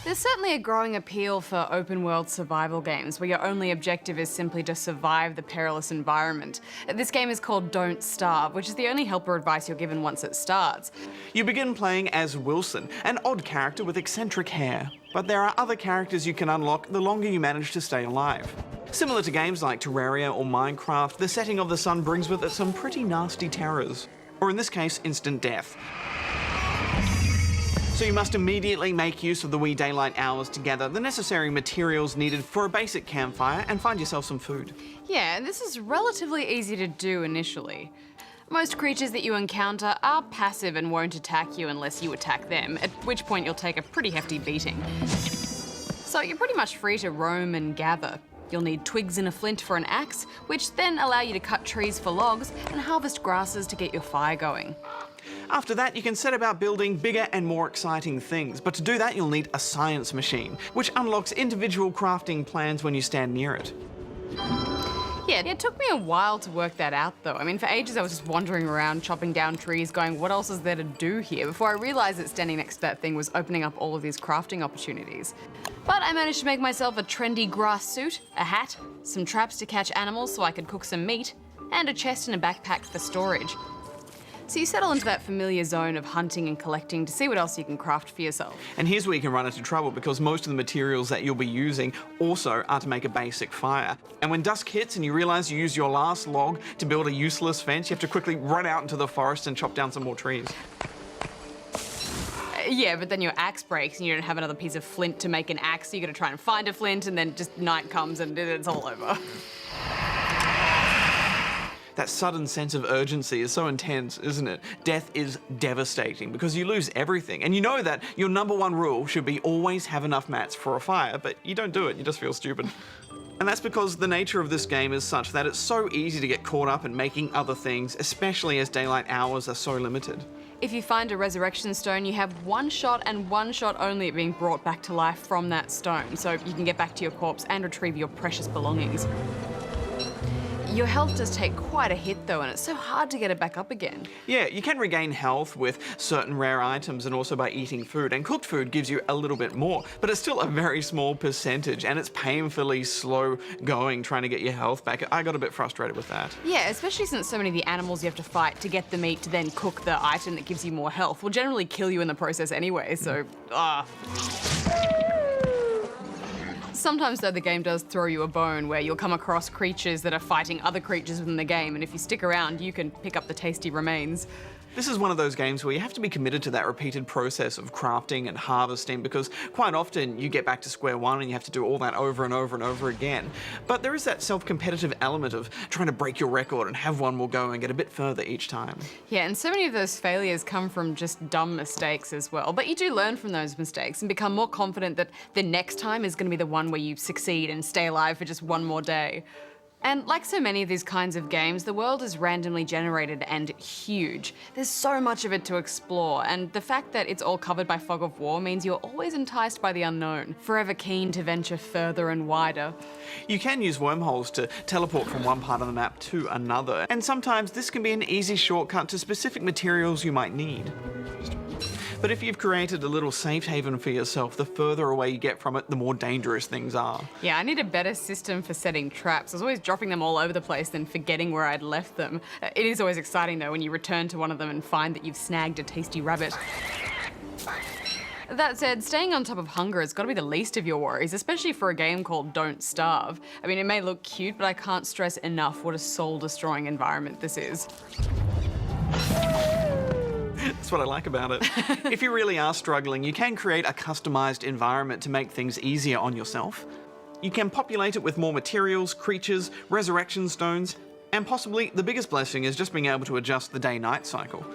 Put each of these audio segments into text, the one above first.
There's certainly a growing appeal for open-world survival games where your only objective is simply to survive the perilous environment. This game is called Don't Starve, which is the only help or advice you're given once it starts. You begin playing as Wilson, an odd character with eccentric hair. But there are other characters you can unlock the longer you manage to stay alive. Similar to games like Terraria or Minecraft, the setting of the sun brings with it some pretty nasty terrors. Or in this case, instant death. So you must immediately make use of the wee daylight hours to gather the necessary materials needed for a basic campfire and find yourself some food. Yeah, and this is relatively easy to do initially. Most creatures that you encounter are passive and won't attack you unless you attack them, at which point you'll take a pretty hefty beating. So you're pretty much free to roam and gather. You'll need twigs and a flint for an axe, which then allow you to cut trees for logs and harvest grasses to get your fire going. After that, you can set about building bigger and more exciting things, but to do that you'll need a science machine, which unlocks individual crafting plans when you stand near it. Yeah, it took me a while to work that out though. I mean, for ages I was just wandering around, chopping down trees, going, what else is there to do here? Before I realised that standing next to that thing was opening up all of these crafting opportunities. But I managed to make myself a trendy grass suit, a hat, some traps to catch animals so I could cook some meat, and a chest and a backpack for storage. So you settle into that familiar zone of hunting and collecting to see what else you can craft for yourself. And here's where you can run into trouble, because most of the materials that you'll be using also are to make a basic fire. And when dusk hits and you realise you used your last log to build a useless fence, you have to quickly run out into the forest and chop down some more trees. Yeah, but then your axe breaks and you don't have another piece of flint to make an axe, so you gotta try and find a flint, and then just night comes and it's all over. That sudden sense of urgency is so intense, isn't it? Death is devastating because you lose everything, and you know that your number one rule should be always have enough mats for a fire, but you don't do it, you just feel stupid. And that's because the nature of this game is such that it's so easy to get caught up in making other things, especially as daylight hours are so limited. If you find a resurrection stone, you have one shot and one shot only at being brought back to life from that stone, so you can get back to your corpse and retrieve your precious belongings. Your health does take quite a hit though, and it's so hard to get it back up again. Yeah, you can regain health with certain rare items and also by eating food, and cooked food gives you a little bit more, but it's still a very small percentage, and it's painfully slow going trying to get your health back. I got a bit frustrated with that. Yeah, especially since so many of the animals you have to fight to get the meat to then cook the item that gives you more health will generally kill you in the process anyway, so Sometimes though the game does throw you a bone where you'll come across creatures that are fighting other creatures within the game, and if you stick around you can pick up the tasty remains. This is one of those games where you have to be committed to that repeated process of crafting and harvesting, because quite often you get back to square one and you have to do all that over and over and over again. But there is that self-competitive element of trying to break your record and have one more go and get a bit further each time. Yeah, and so many of those failures come from just dumb mistakes as well. But you do learn from those mistakes and become more confident that the next time is going to be the one where you succeed and stay alive for just one more day. And like so many of these kinds of games, the world is randomly generated and huge. There's so much of it to explore, and the fact that it's all covered by fog of war means you're always enticed by the unknown, forever keen to venture further and wider. You can use wormholes to teleport from one part of the map to another, and sometimes this can be an easy shortcut to specific materials you might need. But if you've created a little safe haven for yourself, the further away you get from it, the more dangerous things are. Yeah, I need a better system for setting traps. I was always dropping them all over the place, then forgetting where I'd left them. It is always exciting though when you return to one of them and find that you've snagged a tasty rabbit. That said, staying on top of hunger has got to be the least of your worries, especially for a game called Don't Starve. I mean, it may look cute, but I can't stress enough what a soul-destroying environment this is. That's what I like about it. If you really are struggling, you can create a customized environment to make things easier on yourself. You can populate it with more materials, creatures, resurrection stones, and possibly the biggest blessing is just being able to adjust the day-night cycle.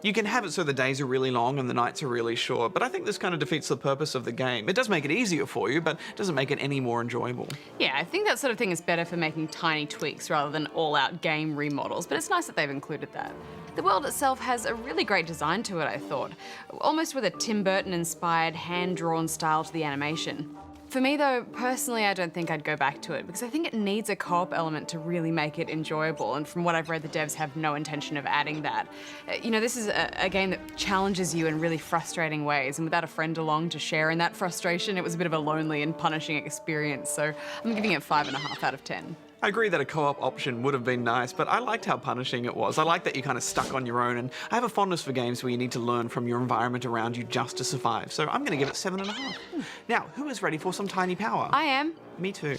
You can have it so the days are really long and the nights are really short, but I think this kind of defeats the purpose of the game. It does make it easier for you, but it doesn't make it any more enjoyable. Yeah, I think that sort of thing is better for making tiny tweaks rather than all-out game remodels, but it's nice that they've included that. The world itself has a really great design to it, I thought, almost with a Tim Burton-inspired, hand-drawn style to the animation. For me, though, personally, I don't think I'd go back to it because I think it needs a co-op element to really make it enjoyable. And from what I've read, the devs have no intention of adding that. This is a game that challenges you in really frustrating ways, and without a friend along to share in that frustration, it was a bit of a lonely and punishing experience. So I'm giving it 5.5 out of 10. I agree that a co-op option would have been nice, but I liked how punishing it was. I like that you're kind of stuck on your own, and I have a fondness for games where you need to learn from your environment around you just to survive. So I'm going to give it 7.5. Now, who is ready for some tiny power? I am. Me too.